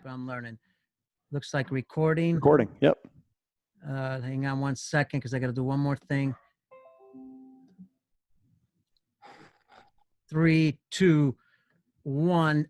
I'm learning. Looks like recording. Recording, yep. Hang on 1 second because I got to do one more thing. 3, 2, 1.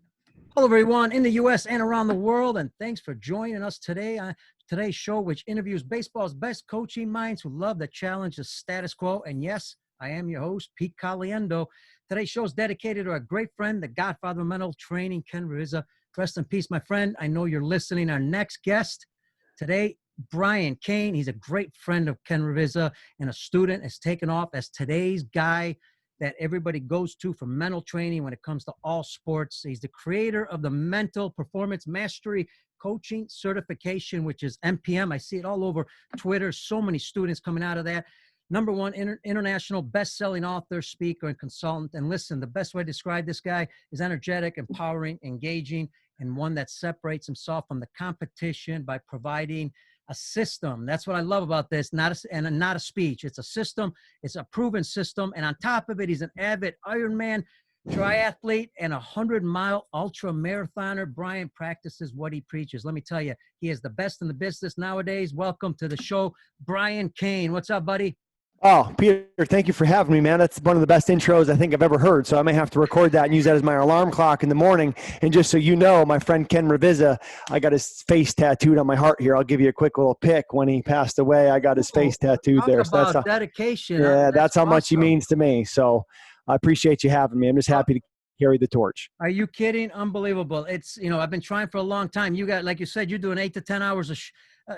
Hello, everyone in the U.S. and around the world, and thanks for joining us today on today's show, which interviews baseball's best coaching minds who love to challenge the status quo. And yes, I am your host, Pete Caliendo. Today's show is dedicated to our great friend, the godfather of mental training, Ken Ravizza. Rest in peace, my friend. I know you're listening. Our next guest today, Brian Cain. He's a great friend of Ken Ravizza and a student, has taken off as today's guy that everybody goes to for mental training when it comes to all sports. He's the creator of the Mental Performance Mastery Coaching Certification, which is MPM. I see it all over Twitter. So many students coming out of that. Number one international best-selling author, speaker, and consultant. And listen, the best way to describe this guy is energetic, empowering, engaging, and one that separates himself from the competition by providing a system. That's what I love about this, not a speech. It's a system. It's a proven system. And on top of it, he's an avid Ironman triathlete and a 100-mile ultra marathoner. Brian practices what he preaches. Let me tell you, he is the best in the business nowadays. Welcome to the show, Brian Cain. What's up, buddy? Oh, Peter, thank you for having me, man. That's one of the best intros I think I've ever heard. So I may have to record that and use that as my alarm clock in the morning. And just so you know, my friend Ken Ravizza, I got his face tattooed on my heart here. I'll give you a quick little pic. When he passed away, I got his face tattooed there. So that's dedication. Yeah, that's how much he means to me. So I appreciate you having me. I'm just happy to carry the torch. Are you kidding? Unbelievable. It's, I've been trying for a long time. You got, like you said, you're doing 8 to 10 hours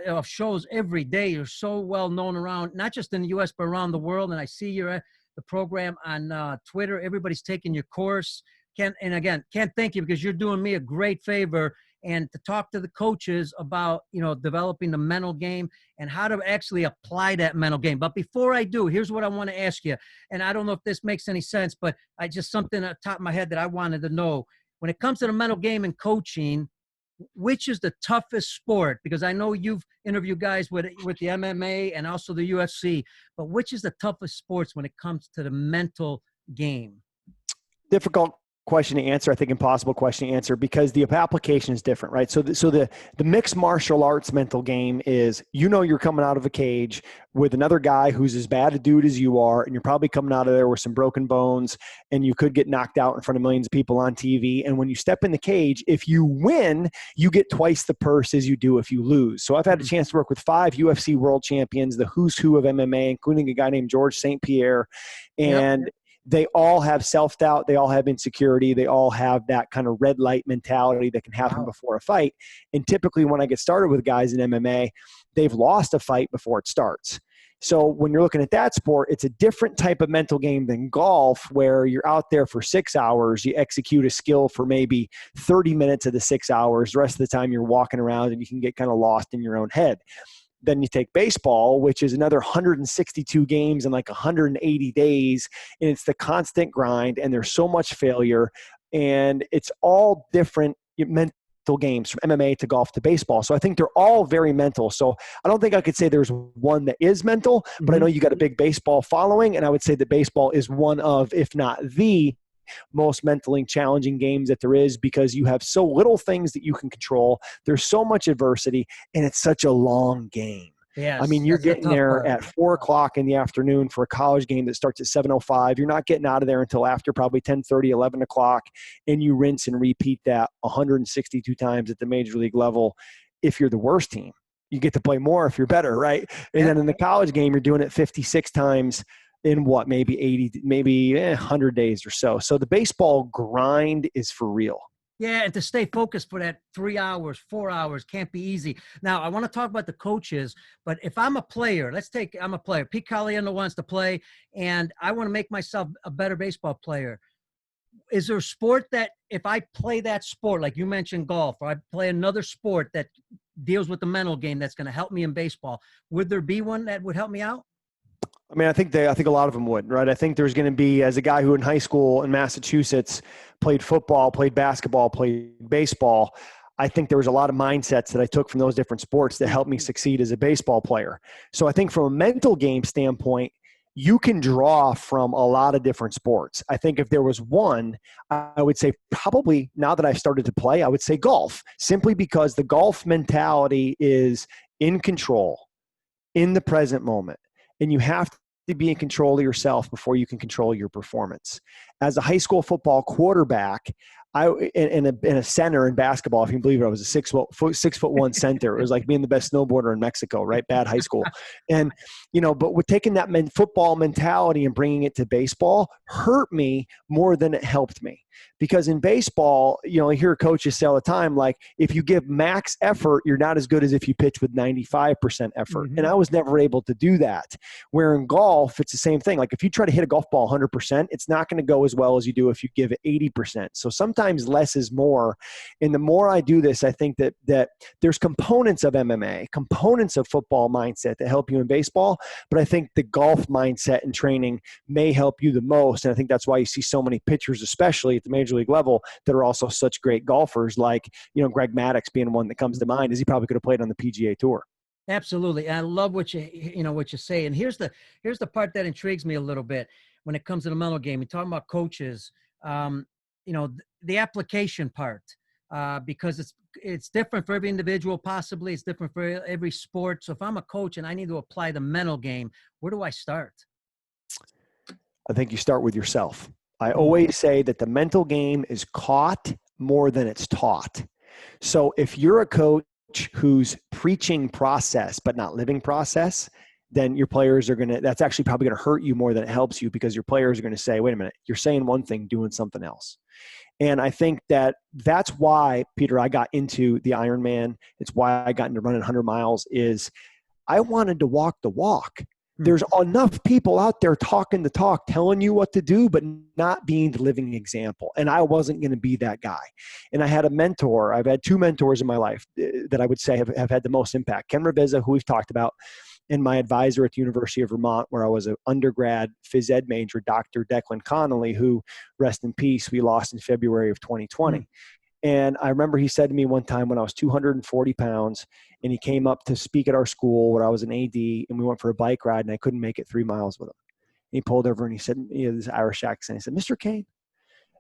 of shows every day. You're so well known around, not just in the U.S., but around the world. And I see you're at the program on Twitter. Everybody's taking your course. Can't thank you because you're doing me a great favor and to talk to the coaches about, developing the mental game and how to actually apply that mental game. But before I do, here's what I want to ask you. And I don't know if this makes any sense, but something at the top of my head that I wanted to know. When it comes to the mental game and coaching, which is the toughest sport? Because I know you've interviewed guys with the MMA and also the UFC, but which is the toughest sports when it comes to the mental game? Difficult question to answer. I think impossible question to answer because the application is different, right? So the mixed martial arts mental game is, you're coming out of a cage with another guy who's as bad a dude as you are, and you're probably coming out of there with some broken bones, and you could get knocked out in front of millions of people on TV. And when you step in the cage, if you win, you get twice the purse as you do if you lose. So I've had a chance to work with 5 UFC World Champions, the who's who of MMA, including a guy named George St. Pierre, and they all have self-doubt. They all have insecurity. They all have that kind of red light mentality that can happen before a fight. And typically when I get started with guys in MMA, they've lost a fight before it starts. So when you're looking at that sport, it's a different type of mental game than golf, where you're out there for 6 hours. You execute a skill for maybe 30 minutes of the 6 hours. The rest of the time you're walking around and you can get kind of lost in your own head. Then you take baseball, which is another 162 games in like 180 days, and it's the constant grind, and there's so much failure, and it's all different mental games from MMA to golf to baseball. So I think they're all very mental. So I don't think I could say there's one that is mental, but I know you got a big baseball following, and I would say that baseball is one of, if not the most mentally challenging games that there is, because you have so little things that you can control. There's so much adversity, and it's such a long game. Yes, I mean, you're getting there at 4 o'clock in the afternoon for a college game that starts at 7:05. You're not getting out of there until after probably 10:30, 11 o'clock, and you rinse and repeat that 162 times at the major league level. If you're the worst team, you get to play more if you're better, right? And then in the college game, you're doing it 56 times in maybe 80, maybe 100 days or so. So the baseball grind is for real. Yeah, and to stay focused for that 3 hours, 4 hours can't be easy. Now, I want to talk about the coaches, but if I'm a player, I'm a player. Pete Caliendo wants to play, and I want to make myself a better baseball player. Is there a sport that if I play that sport, like you mentioned golf, or I play another sport that deals with the mental game that's going to help me in baseball, would there be one that would help me out? I mean, I think a lot of them would, right? I think there's going to be, as a guy who in high school in Massachusetts played football, played basketball, played baseball, I think there was a lot of mindsets that I took from those different sports that helped me succeed as a baseball player. So I think from a mental game standpoint, you can draw from a lot of different sports. I think if there was one, I would say probably, now that I've started to play, I would say golf, simply because the golf mentality is in control, in the present moment. And you have to be in control of yourself before you can control your performance. As a high school football quarterback, in a center in basketball, if you can believe it, I was a 6'1" center. It was like being the best snowboarder in Mexico, right? Bad high school. And, but with taking that football mentality and bringing it to baseball hurt me more than it helped me. Because in baseball, I hear coaches say all the time, like, if you give max effort, you're not as good as if you pitch with 95% effort. Mm-hmm. And I was never able to do that. Where in golf, it's the same thing. Like, if you try to hit a golf ball 100%, it's not going to go as well as you do if you give it 80%. So sometimes less is more. And the more I do this, I think that there's components of MMA, components of football mindset that help you in baseball. But I think the golf mindset and training may help you the most. And I think that's why you see so many pitchers, especially at the major league level, that are also such great golfers, like, Greg Maddux being one that comes to mind, as he probably could have played on the PGA Tour. Absolutely. I love what what you say. And here's the part that intrigues me a little bit when it comes to the mental game. You're talking about coaches, the application part, because it's different for every individual. Possibly it's different for every sport. So if I'm a coach and I need to apply the mental game, where do I start? I think you start with yourself. I always say that the mental game is caught more than it's taught. So if you're a coach who's preaching process but not living process, then your players are that's actually probably going to hurt you more than it helps you, because your players are going to say, wait a minute, you're saying one thing, doing something else. And I think that's why, Peter, I got into the Ironman. It's why I got into running 100 miles, is I wanted to walk the walk. There's enough people out there talking the talk, telling you what to do, but not being the living example. And I wasn't going to be that guy. And I had a mentor. I've had two mentors in my life that I would say have had the most impact. Ken Ravizza, who we've talked about, and my advisor at the University of Vermont, where I was an undergrad phys ed major, Dr. Declan Connolly, who, rest in peace, we lost in February of 2020. And I remember he said to me one time when I was 240 pounds, and he came up to speak at our school where I was an AD, and we went for a bike ride, and I couldn't make it 3 miles with him. And he pulled over and he said, this Irish accent, he said, Mr. Cain,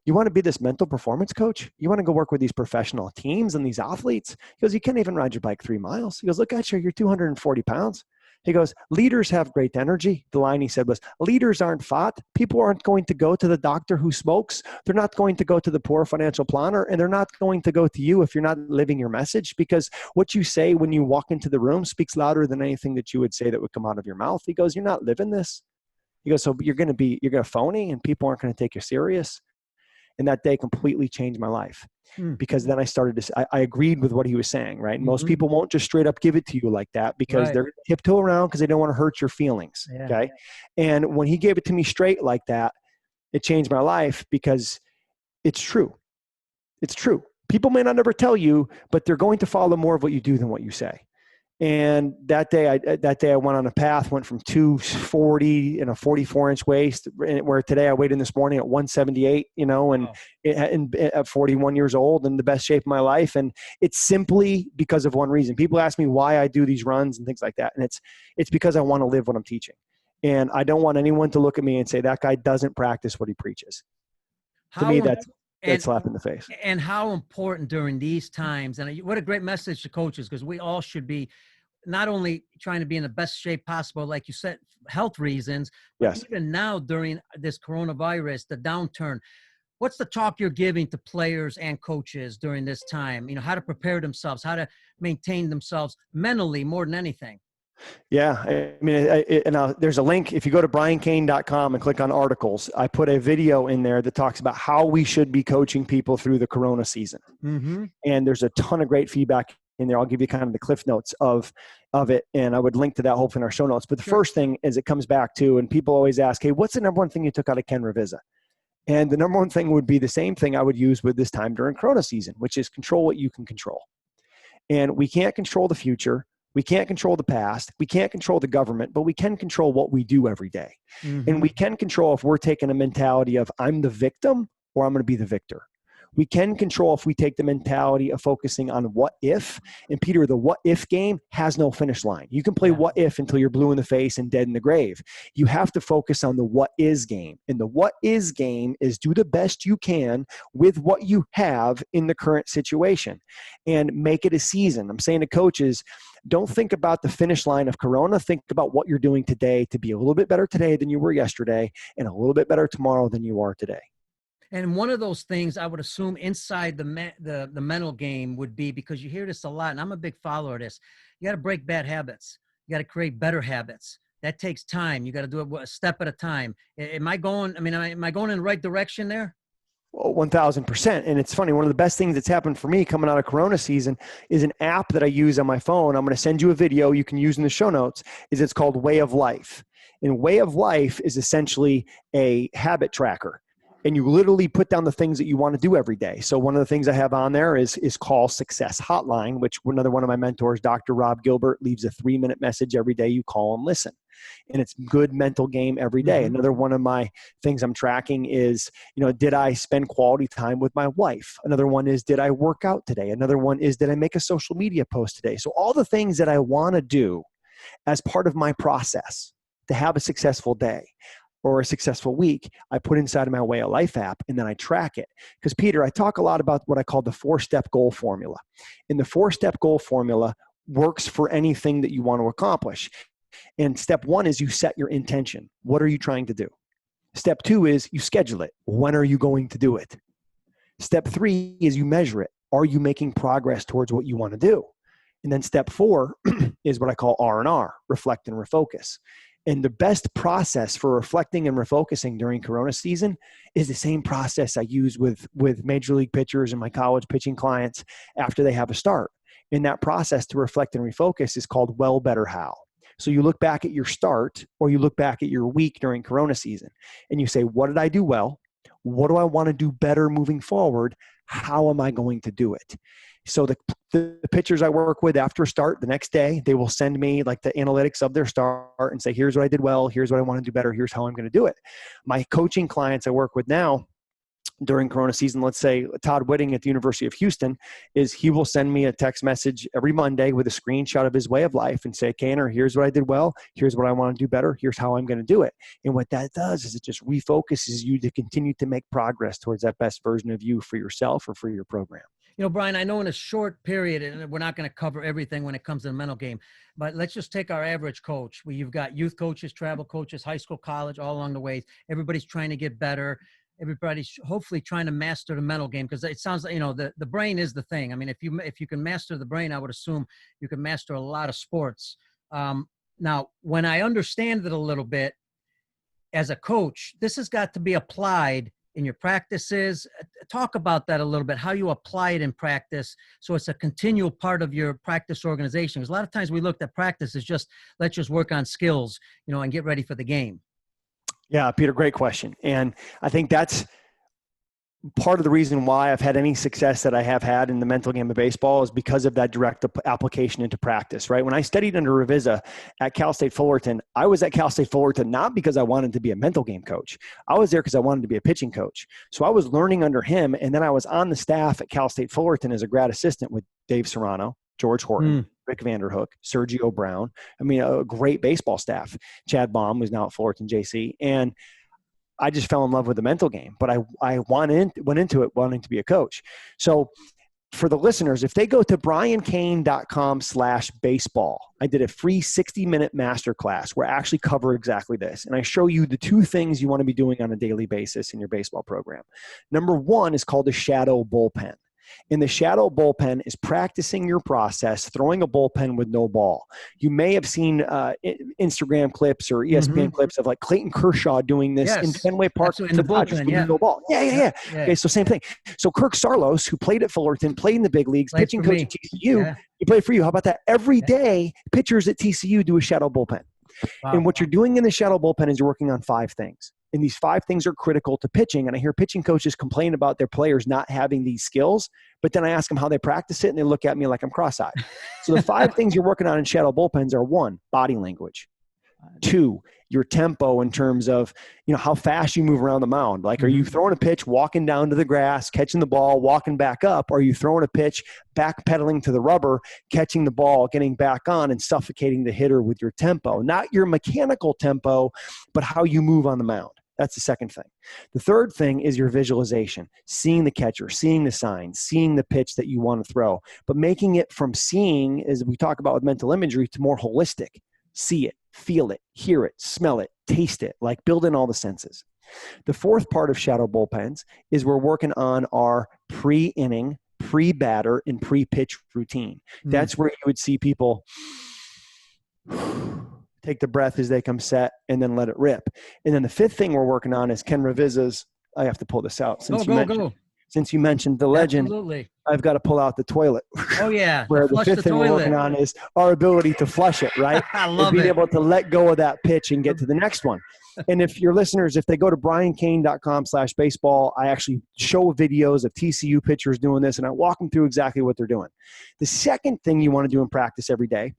you want to be this mental performance coach? You want to go work with these professional teams and these athletes? He goes, you can't even ride your bike 3 miles. He goes, look at you, you're 240 pounds. He goes, leaders have great energy. The line he said was, leaders aren't fat. People aren't going to go to the doctor who smokes. They're not going to go to the poor financial planner, and they're not going to go to you if you're not living your message, because what you say when you walk into the room speaks louder than anything that you would say that would come out of your mouth. He goes, you're not living this. He goes, so you're going to phony, and people aren't going to take you serious. And that day completely changed my life, because then I started to, I agreed with what he was saying, right? And most people won't just straight up give it to you like that, because they're going to tiptoe around because they don't want to hurt your feelings. Yeah. Okay. And when he gave it to me straight like that, it changed my life, because it's true. It's true. People may not ever tell you, but they're going to follow more of what you do than what you say. And that day I went on a path, went from 240 and a 44-inch waist, where today I weighed in this morning at 178, and at 41 years old, in the best shape of my life. And it's simply because of one reason. People ask me why I do these runs and things like that. And it's because I want to live what I'm teaching. And I don't want anyone to look at me and say, that guy doesn't practice what he preaches. To me, that's slap in the face. And how important during these times, and what a great message to coaches, because we all should be not only trying to be in the best shape possible, like you said, health reasons, but even now during this coronavirus, the downturn, what's the talk you're giving to players and coaches during this time? How to prepare themselves, how to maintain themselves mentally more than anything. Yeah. I mean, there's a link. If you go to briancain.com and click on articles, I put a video in there that talks about how we should be coaching people through the Corona season. And there's a ton of great feedback in there. I'll give you kind of the cliff notes of it. And I would link to that hopefully in our show notes. But the first thing is, it comes back to, and people always ask, hey, what's the number one thing you took out of Ken Ravizza? And the number one thing would be the same thing I would use with this time during Corona season, which is control what you can control. And we can't control the future. We can't control the past. We can't control the government, but we can control what we do every day. And we can control if we're taking a mentality of, I'm the victim or I'm going to be the victor. We can control if we take the mentality of focusing on what if. And Peter, the what if game has no finish line. You can play what if until you're blue in the face and dead in the grave. You have to focus on the what is game. And the what is game is do the best you can with what you have in the current situation and make it a season. I'm saying to coaches, don't think about the finish line of Corona. Think about what you're doing today to be a little bit better today than you were yesterday and a little bit better tomorrow than you are today. And one of those things I would assume inside the mental game would be, because you hear this a lot, and I'm a big follower of this, you got to break bad habits. You got to create better habits. That takes time. You got to do it a step at a time. Am I going in the right direction there? Well, 1,000%. And it's funny. One of the best things that's happened for me coming out of Corona season is an app that I use on my phone. I'm going to send you a video you can use in the show notes. It's called Way of Life. And Way of Life is essentially a habit tracker. And you literally put down the things that you want to do every day. So one of the things I have on there is Call Success Hotline, which another one of my mentors, Dr. Rob Gilbert, leaves a 3-minute message every day. You call and listen. And it's good mental game every day. Mm-hmm. Another one of my things I'm tracking is, did I spend quality time with my wife? Another one is, did I work out today? Another one is, did I make a social media post today? So all the things that I want to do as part of my process to have a successful day or a successful week, I put inside of my Way of Life app, and then I track it. Because Peter, I talk a lot about what I call the 4-step goal formula. And the 4-step goal formula works for anything that you want to accomplish. And step 1 is you set your intention. What are you trying to do? Step 2 is you schedule it. When are you going to do it? Step 3 is you measure it. Are you making progress towards what you want to do? And then step 4 is what I call R&R, reflect and refocus. And the best process for reflecting and refocusing during Corona season is the same process I use with major league pitchers and my college pitching clients after they have a start. And that process to reflect and refocus is called well, better, how. So you look back at your start or you look back at your week during Corona season and you say, what did I do well? What do I want to do better moving forward? How am I going to do it? So the pitchers I work with after a start, the next day, they will send me like the analytics of their start and say, here's what I did well. Here's what I want to do better. Here's how I'm going to do it. My coaching clients I work with now during Corona season, let's say Todd Whitting at the University of Houston, he will send me a text message every Monday with a screenshot of his Way of Life and say, Cainer, here's what I did well. Here's what I want to do better. Here's how I'm going to do it. And what that does is it just refocuses you to continue to make progress towards that best version of you for yourself or for your program. Brian, I know in a short period, and we're not going to cover everything when it comes to the mental game, but let's just take our average coach. You've got youth coaches, travel coaches, high school, college, all along the way. Everybody's trying to get better. Everybody's hopefully trying to master the mental game, because it sounds like, the brain is the thing. I mean, if you can master the brain, I would assume you can master a lot of sports. Now, when I understand it a little bit as a coach, this has got to be applied in your practices. Talk about that a little bit, how you apply it in practice so it's a continual part of your practice organization. Because a lot of times we looked at practice as just, let's just work on skills, and get ready for the game. Yeah, Peter, great question. And I think that's part of the reason why I've had any success that I have had in the mental game of baseball is because of that direct application into practice, right? When I studied under Ravizza at Cal State Fullerton, I was at Cal State Fullerton not because I wanted to be a mental game coach. I was there because I wanted to be a pitching coach. So I was learning under him, and then I was on the staff at Cal State Fullerton as a grad assistant with Dave Serrano, George Horton, Rick Vanderhook, Sergio Brown. I mean, a great baseball staff. Chad Baum, who's now at Fullerton JC. And I just fell in love with the mental game, but I went into it wanting to be a coach. So for the listeners, if they go to briancain.com/baseball, I did a free 60-minute masterclass where I actually cover exactly this. And I show you the 2 things you want to be doing on a daily basis in your baseball program. Number 1 is called the shadow bullpen. And the shadow bullpen is practicing your process, throwing a bullpen with no ball. You may have seen Instagram clips or ESPN clips of like Clayton Kershaw doing this in Fenway Park in the bullpen, no ball. Yeah. Okay, so same thing. So Kirk Sarlos, who played at Fullerton, played in the big leagues, pitching coach at TCU, he played for you. How about that? Every day, pitchers at TCU do a shadow bullpen. Wow. And what you're doing in the shadow bullpen is you're working on 5 things. And these 5 things are critical to pitching. And I hear pitching coaches complain about their players not having these skills, but then I ask them how they practice it, and they look at me like I'm cross-eyed. So the 5 things you're working on in shadow bullpens are: 1, body language; 2, your tempo in terms of, how fast you move around the mound. Like, are you throwing a pitch, walking down to the grass, catching the ball, walking back up? Or are you throwing a pitch, backpedaling to the rubber, catching the ball, getting back on, and suffocating the hitter with your tempo? Not your mechanical tempo, but how you move on the mound. That's the second thing. The third thing is your visualization, seeing the catcher, seeing the signs, seeing the pitch that you want to throw, but making it from seeing, as we talk about with mental imagery, to more holistic. See it, feel it, hear it, smell it, taste it, like build in all the senses. The fourth part of shadow bullpens is we're working on our pre-inning, pre-batter, and pre-pitch routine. That's where you would see people take the breath as they come set and then let it rip. And then the fifth thing we're working on is Ken Ravizza's, I have to pull this out since you mentioned the legend. Absolutely. I've got to pull out the toilet. Oh yeah. Where the fifth thing we're working on is our ability to flush it, right? I love being it. able to let go of that pitch and get to the next one. And if your listeners, if they go to briancain.com/baseball, I actually show videos of TCU pitchers doing this, and I walk them through exactly what they're doing. The second thing you want to do in practice every day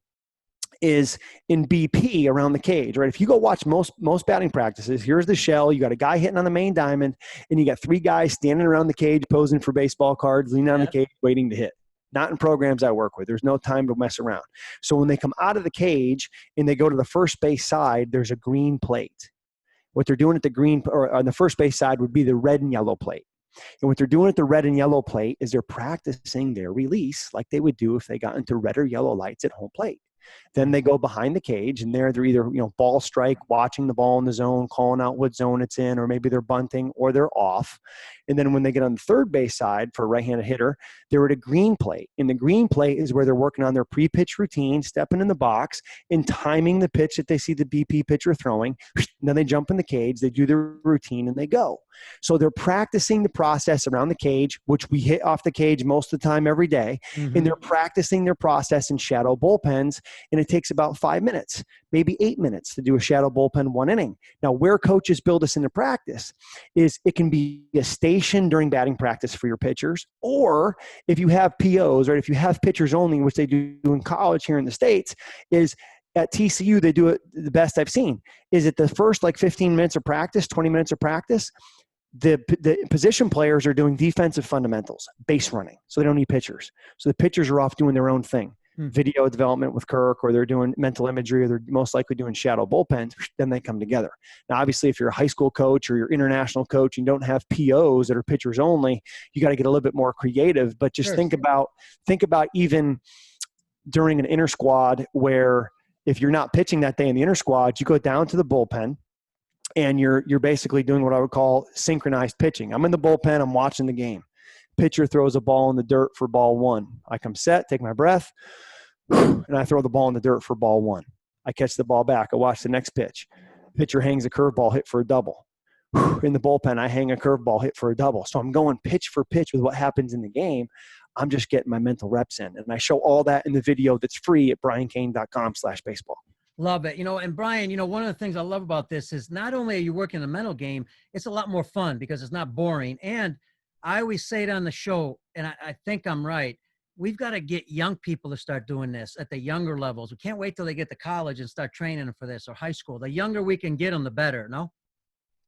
is in BP around the cage, right? If you go watch most batting practices, here's the shell. You got a guy hitting on the main diamond, and you got three guys standing around the cage posing for baseball cards, leaning on the cage, waiting to hit. Not in programs I work with. There's no time to mess around. So when they come out of the cage and they go to the first base side, there's a green plate. What they're doing at the green, or on the first base side, would be the red and yellow plate. And what they're doing at the red and yellow plate is they're practicing their release like they would do if they got into red or yellow lights at home plate. Then they go behind the cage, and they're either ball strike, watching the ball in the zone, calling out what zone it's in, or maybe they're bunting or they're off. And then when they get on the third base side for a right-handed hitter, they're at a green plate. And the green plate is where they're working on their pre-pitch routine, stepping in the box and timing the pitch that they see the BP pitcher throwing. And then they jump in the cage, they do their routine, and they go. So they're practicing the process around the cage, which we hit off the cage most of the time every day. And they're practicing their process in shadow bullpens. And it takes about 5 minutes, maybe 8 minutes to do a shadow bullpen 1 inning. Now, where coaches build us into practice is it can be a station during batting practice for your pitchers, or if you have POs, or if you have pitchers only, which they do in college here in the States, is at TCU, they do it the best I've seen, is at the first 15 minutes of practice, 20 minutes of practice, the position players are doing defensive fundamentals, base running, so they don't need pitchers. So the pitchers are off doing their own thing. Video development with Kirk, or they're doing mental imagery, or they're most likely doing shadow bullpens. Then they come together. Now, obviously, if you're a high school coach or you're international coach and don't have POs that are pitchers only, you got to get a little bit more creative. But just think about even during an inter squad, where if you're not pitching that day in the inter squad, you go down to the bullpen and you're basically doing what I would call synchronized pitching. I'm in the bullpen, I'm watching the game. Pitcher throws a ball in the dirt for ball 1. I come set, take my breath, and I throw the ball in the dirt for ball 1. I catch the ball back. I watch the next pitch. Pitcher hangs a curveball, hit for a double. In the bullpen, I hang a curveball, hit for a double. So I'm going pitch for pitch with what happens in the game. I'm just getting my mental reps in. And I show all that in the video that's free at briancain.com/baseball. Love it. And Brian, one of the things I love about this is not only are you working the mental game, it's a lot more fun because it's not boring. And I always say it on the show, and I think I'm right. We've got to get young people to start doing this at the younger levels. We can't wait till they get to college and start training them for this, or high school. The younger we can get them, the better, no?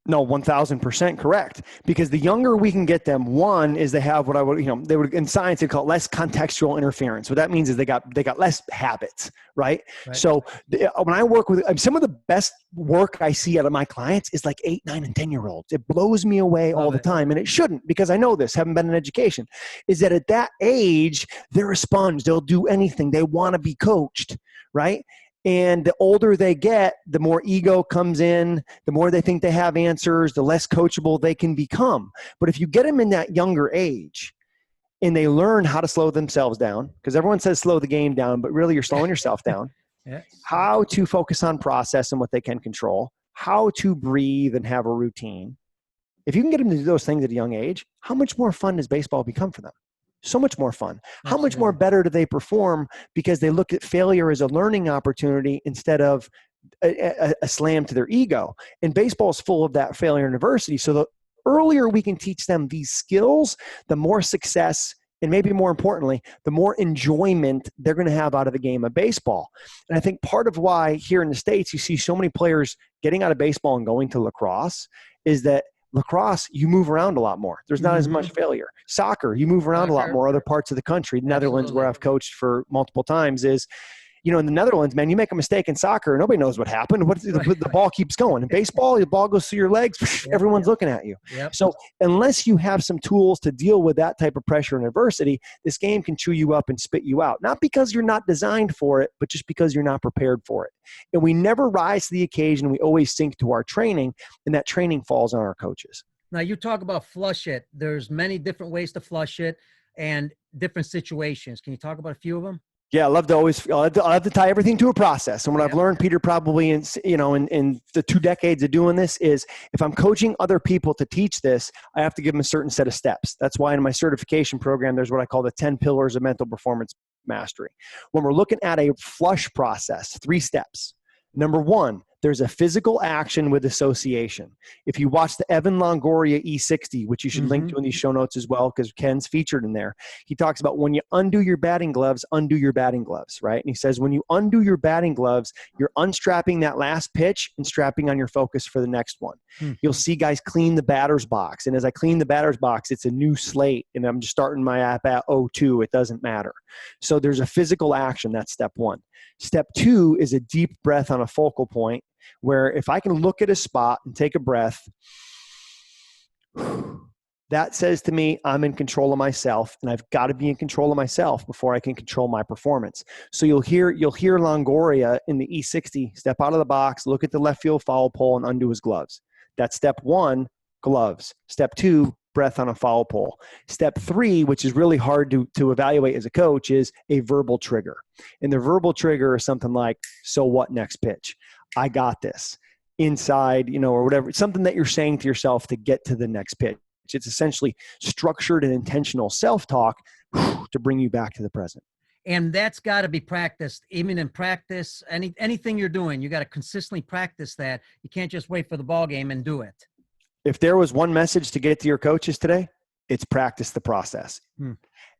No, 1,000% correct. Because the younger we can get them, one is they have what I would, they would in science they call it less contextual interference. What that means is they got less habits, right? So when I work with some of the best work I see out of my clients is 8, 9, and 10-year-olds. It blows me away all the time, and it shouldn't, because I know this, haven't been in education, is that at that age they're a sponge. They'll do anything. They want to be coached, right? And the older they get, the more ego comes in, the more they think they have answers, the less coachable they can become. But if you get them in that younger age and they learn how to slow themselves down, because everyone says slow the game down, but really you're slowing yourself down, how to focus on process and what they can control, how to breathe and have a routine. If you can get them to do those things at a young age, how much more fun does baseball become for them? So much more fun. How much more better do they perform because they look at failure as a learning opportunity instead of a slam to their ego? And baseball is full of that failure and adversity. So the earlier we can teach them these skills, the more success and maybe more importantly, the more enjoyment they're going to have out of the game of baseball. And I think part of why here in the States you see so many players getting out of baseball and going to lacrosse is that lacrosse, you move around a lot more. There's not as much failure. Soccer, you move around a lot more. Other parts of the country, the Netherlands, where I've coached for multiple times, is, you know, in the Netherlands, man, you make a mistake in soccer, nobody knows what happened. The ball keeps going. In baseball, the ball goes through your legs, everyone's looking at you. So unless you have some tools to deal with that type of pressure and adversity, this game can chew you up and spit you out. Not because you're not designed for it, but just because you're not prepared for it. And we never rise to the occasion. We always sink to our training, and that training falls on our coaches. Now, you talk about flush it. There's many different ways to flush it and different situations. Can you talk about a few of them? Yeah, I love to tie everything to a process. And what I've learned, Peter, probably in the 2 decades of doing this is, if I'm coaching other people to teach this, I have to give them a certain set of steps. That's why in my certification program, there's what I call the 10 pillars of mental performance mastery. When we're looking at a flush process, 3 steps. Number 1, there's a physical action with association. If you watch the Evan Longoria E60, which you should link to in these show notes as well, because Ken's featured in there, he talks about when you undo your batting gloves, right? And he says when you undo your batting gloves, you're unstrapping that last pitch and strapping on your focus for the next one. You'll see guys clean the batter's box. And as I clean the batter's box, it's a new slate. And I'm just starting my app at 0-2. It doesn't matter. So there's a physical action. That's step 1. Step 2 is a deep breath on a focal point, where if I can look at a spot and take a breath, that says to me, I'm in control of myself, and I've got to be in control of myself before I can control my performance. So you'll hear Longoria in the E60 step out of the box, look at the left field foul pole, and undo his gloves. That's step 1, gloves. Step 2, breath on a foul pole. Step 3, which is really hard to evaluate as a coach, is a verbal trigger. And the verbal trigger is something like, so what next pitch? I got this. Inside, or whatever, something that you're saying to yourself to get to the next pitch. It's essentially structured and intentional self-talk to bring you back to the present. And that's got to be practiced. Even in practice, anything you're doing, you got to consistently practice that. You can't just wait for the ball game and do it. If there was one message to get to your coaches today, it's practice the process.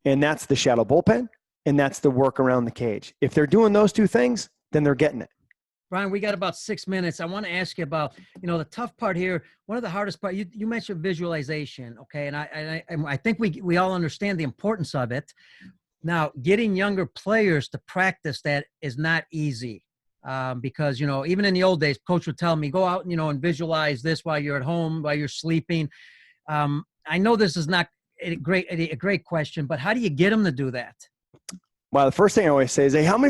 And that's the shadow bullpen, and that's the work around the cage. If they're doing those 2 things, then they're getting it. Brian, we got about 6 minutes. I want to ask you about, the tough part here. One of the hardest part, you mentioned visualization, okay? And I think we all understand the importance of it. Now, getting younger players to practice that is not easy. Because, even in the old days, coach would tell me, go out, and visualize this while you're at home, while you're sleeping. I know this is not a great question, but how do you get them to do that? Well, the first thing I always say is, hey, how many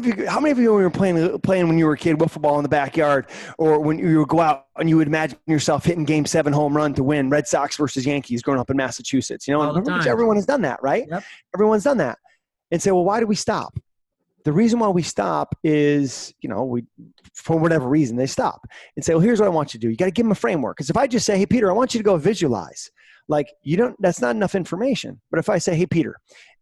of you were playing when you were a kid, wiffle ball in the backyard, or when you would go out and you would imagine yourself hitting Game 7 home run to win Red Sox versus Yankees growing up in Massachusetts? Everyone has done that, right? Yep. Everyone's done that. And say, well, why do we stop? The reason why we stop is, for whatever reason, they stop and say, well, here's what I want you to do. You got to give them a framework. Because if I just say, hey, Peter, I want you to go visualize, that's not enough information. But if I say, hey, Peter,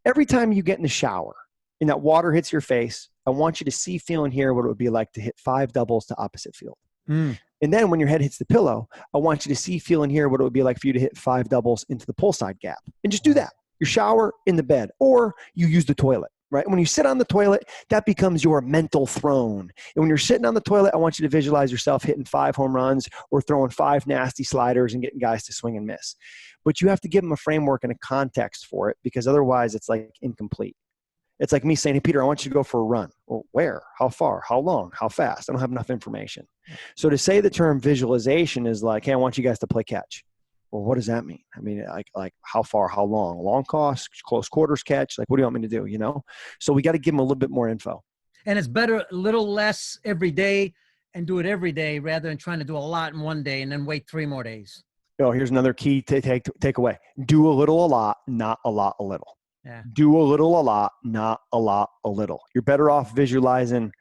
every time you get in the shower and that water hits your face, I want you to see, feel, and hear what it would be like to hit 5 doubles to opposite field. And then when your head hits the pillow, I want you to see, feel, and hear what it would be like for you to hit 5 doubles into the pull side gap. And just do that. Your shower, in the bed, or you use the toilet. Right? When you sit on the toilet, that becomes your mental throne. And when you're sitting on the toilet, I want you to visualize yourself hitting 5 home runs or throwing 5 nasty sliders and getting guys to swing and miss. But you have to give them a framework and a context for it, because otherwise it's like incomplete. It's like me saying, hey, Peter, I want you to go for a run. Well, where? How far? How long? How fast? I don't have enough information. So to say the term visualization is like, hey, I want you guys to play catch. Well, what does that mean? I mean, like how far, how long? Long toss, close quarters catch? Like, what do you want me to do, So we got to give them a little bit more info. And it's better a little less every day and do it every day rather than trying to do a lot in one day and then wait 3 more days. Oh, here's another key take away. Do a little a lot, not a lot a little. Yeah. Do a little a lot, not a lot a little. You're better off visualizing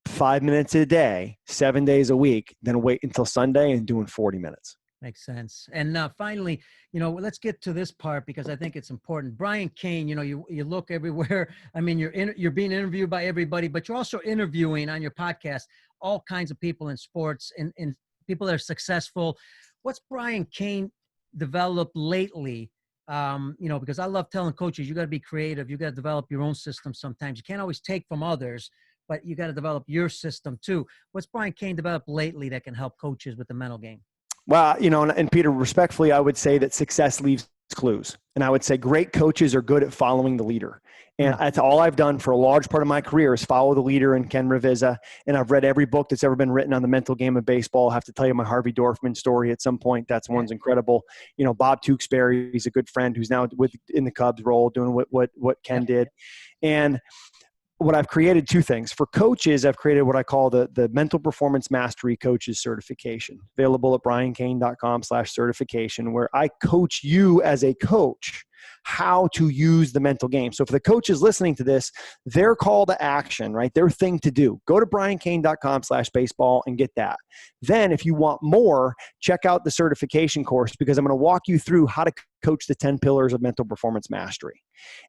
5 minutes a day, 7 days a week, than wait until Sunday and doing 40 minutes. Makes sense. And finally, let's get to this part because I think it's important. Brian Cain, you look everywhere. I mean, you're being interviewed by everybody, but you're also interviewing on your podcast all kinds of people in sports and people that are successful. What's Brian Cain developed lately because I love telling coaches, you got to be creative. You got to develop your own system sometimes. You can't always take from others, but you got to develop your system too. What's Brian Cain developed lately that can help coaches with the mental game? Well, and Peter, respectfully, I would say that success leaves clues. And I would say great coaches are good at following the leader. And that's all I've done for a large part of my career is follow the leader in Ken Ravizza. And I've read every book that's ever been written on the mental game of baseball. I have to tell you my Harvey Dorfman story at some point. That's one's incredible. Bob Tewksbury, he's a good friend who's now in the Cubs role doing what Ken did. And what I've created, two things. For coaches, I've created what I call the Mental Performance Mastery Coaches Certification, available at briancain.com/certification, where I coach you as a coach how to use the mental game. So for the coaches listening to this, their call to action, right? Their thing to do, go to briancain.com/baseball and get that. Then if you want more, check out the certification course, because I'm going to walk you through how to coach the 10 pillars of mental performance mastery.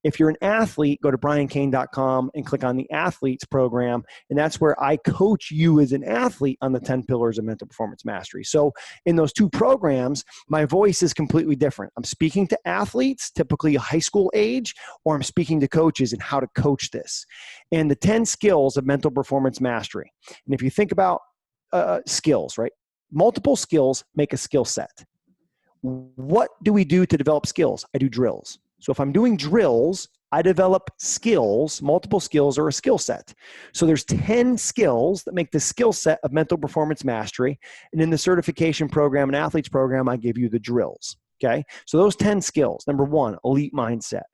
If you're an athlete, go to briancain.com and click on the athletes program. And that's where I coach you as an athlete on the 10 pillars of mental performance mastery. So in those two programs, my voice is completely different. I'm speaking to athletes, typically high school age, or I'm speaking to coaches and how to coach this. And the 10 skills of mental performance mastery. And if you think about skills, right? Multiple skills make a skill set. What do we do to develop skills? I do drills. So if I'm doing drills, I develop skills. Multiple skills are a skill set. So there's 10 skills that make the skill set of mental performance mastery. And in the certification program and athletes program, I give you the drills. Okay. So those 10 skills: number 1, elite mindset.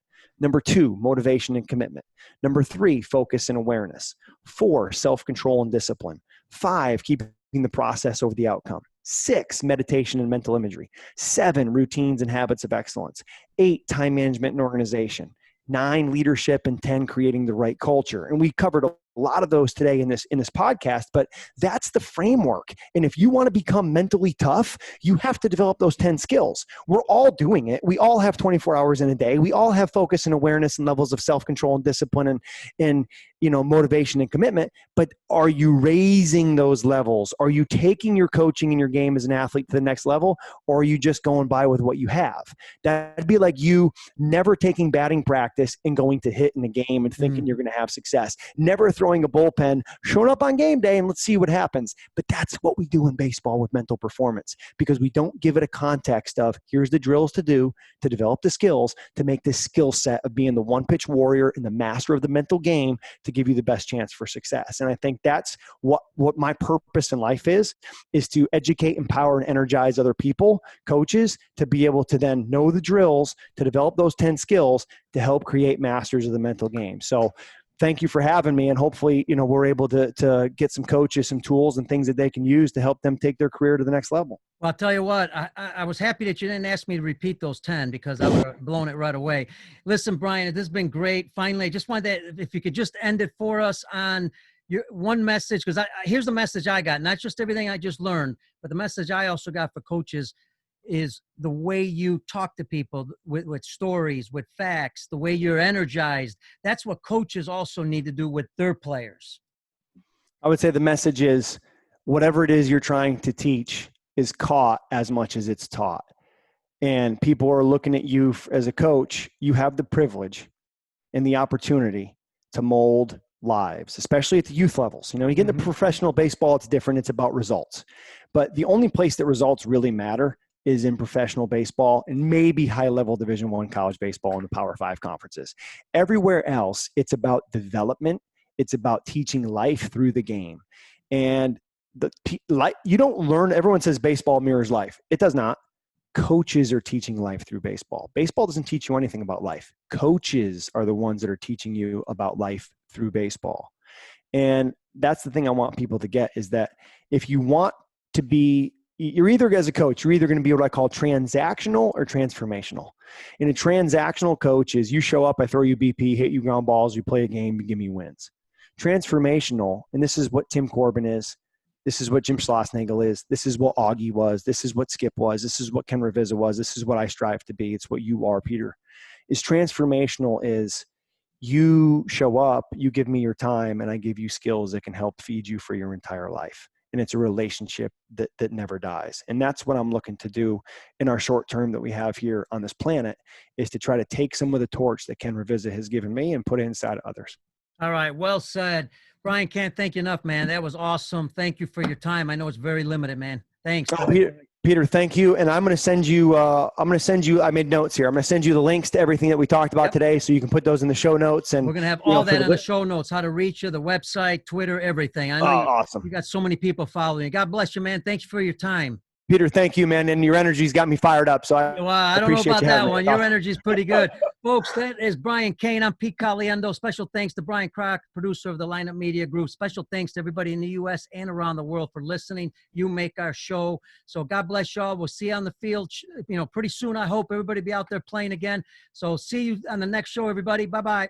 Number 2, motivation and commitment. Number 3, focus and awareness. 4, self-control and discipline. 5, keeping the process over the outcome. 6, meditation and mental imagery. 7, routines and habits of excellence. 8, time management and organization. 9, leadership, and 10, creating the right culture. And we covered a lot of those today in this podcast, but that's the framework. And if you want to become mentally tough, you have to develop those 10 skills. We're all doing it. We all have 24 hours in a day. We all have focus and awareness and levels of self-control and discipline and motivation and commitment. But are you raising those levels? Are you taking your coaching and your game as an athlete to the next level? Or are you just going by with what you have? That'd be like you never taking batting practice and going to hit in a game and thinking you're going to have success. Never throwing a bullpen, showing up on game day and let's see what happens. But that's what we do in baseball with mental performance, because we don't give it a context of here's the drills to do to develop the skills to make this skill set of being the one-pitch warrior and the master of the mental game to give you the best chance for success. And I think that's what my purpose in life is to educate, empower, and energize other people, coaches, to be able to then know the drills, to develop those 10 skills to help create masters of the mental game. So thank you for having me. And hopefully, we're able to get some coaches, some tools and things that they can use to help them take their career to the next level. Well, I'll tell you what, I was happy that you didn't ask me to repeat those 10 because I would have blown it right away. Listen, Brian, this has been great. Finally, I just wanted if you could just end it for us on your one message, because here's the message I got, not just everything I just learned, but the message I also got for coaches is the way you talk to people with stories, with facts, the way you're energized. That's what coaches also need to do with their players. I would say the message is whatever it is you're trying to teach is caught as much as it's taught. And people are looking at you as a coach. You have the privilege and the opportunity to mold lives, especially at the youth levels. You get into professional baseball, it's different. It's about results. But the only place that results really matter is in professional baseball and maybe high-level Division I college baseball and the Power 5 conferences. Everywhere else, it's about development. It's about teaching life through the game. And you don't learn, everyone says baseball mirrors life. It does not. Coaches are teaching life through baseball. Baseball doesn't teach you anything about life. Coaches are the ones that are teaching you about life through baseball. And that's the thing I want people to get, is that if you want to be, you're either, as a coach, you're either going to be what I call transactional or transformational. And a transactional coach is you show up, I throw you BP, hit you ground balls, you play a game, you give me wins. Transformational, and this is what Tim Corbin is, this is what Jim Schlossnagle is, this is what Augie was, this is what Skip was, this is what Ken Ravizza was, this is what I strive to be, it's what you are, Peter. Is transformational is you show up, you give me your time, and I give you skills that can help feed you for your entire life. and it's a relationship that never dies. And that's what I'm looking to do in our short term that we have here on this planet, is to try to take some of the torch that Ken Ravizza has given me and put it inside others. All right. Well said. Brian, can't thank you enough, man. That was awesome. Thank you for your time. I know it's very limited, man. Thanks. Peter, thank you. And I'm going to send you, I made notes here. I'm going to send you the links to everything that we talked about today, so you can put those in the show notes. And we're going to have all that in the show notes, how to reach you, the website, Twitter, everything. I know awesome. You got so many people following you. God bless you, man. Thanks for your time. Peter, thank you, man. And your energy's got me fired up. So I don't know about that one. Your energy's pretty good. Folks, that is Brian Cain. I'm Pete Caliendo. Special thanks to Brian Crock, producer of the Lineup Media Group. Special thanks to everybody in the U.S. and around the world for listening. You make our show. So God bless y'all. We'll see you on the field, pretty soon. I hope everybody be out there playing again. So see you on the next show, everybody. Bye-bye.